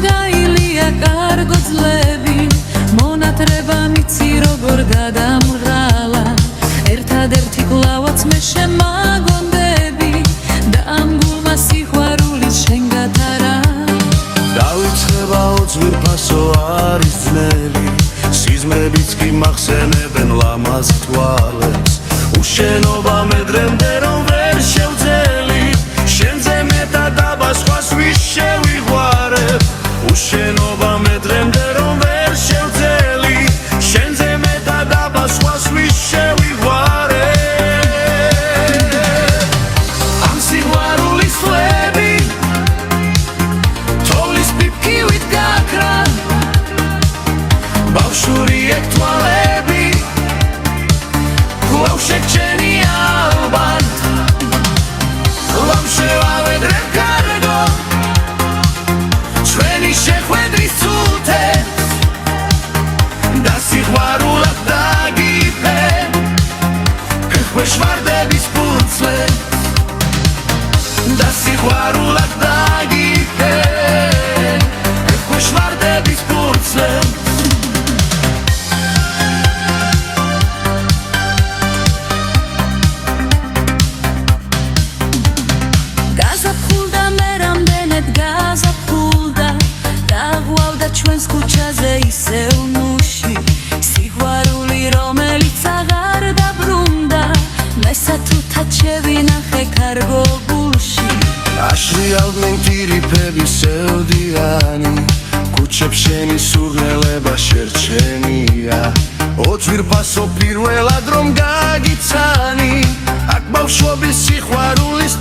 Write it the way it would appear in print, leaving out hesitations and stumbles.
გაილია კარგო ძლები მონათრება მიცი როგორ გადამღალა ერთადერთი კლავაც მე შემაგონდები და ამ გულმა სიყვარულის შენ გათარა დავიწყება ოძვირფასო არის ძნელი სიზმრებიც კი მახსენებენ ლამაზ თვალებს უშენობა მე დრემდე რომ ვერ შევძელი შენზე მეტად დაბა სხვას ვის შევიღვარებ უშენობა მე დრემდე რომ ვერ შევძელი შენზე მეტად დაბა სხვას ვის შევიღვარებ ამ სიყვარულის ხლები თოვლის პიპკივით გაქრა ბავშვური ეთვალები კვლავ შეჩენი ალბათ ლამშევავედრებ კარგო ჩვენი შეხვედრის წუთებს და სიყვარულად დაგიფე გეხვეშმარდების ფურცლე და სიყვარულად დაგიფე გეხვეშმარდების ფურცლე გაზაფხულდა მე რამდენად გაზაფხულდა დაღვავდა ჩვენს ქუჩაზე ისევ ნუში სიყვარული რომელიც აღარ დაბრუნდა მე სათუთად შევინახე კარგო გულში აშრიალდნენ ტირიფები სევდიანი ქუჩებს შენი სურნელება შერჩენია ოძვირფასო პირველად რომ გაგიცანი აქ ბავშვობის სიყვარულის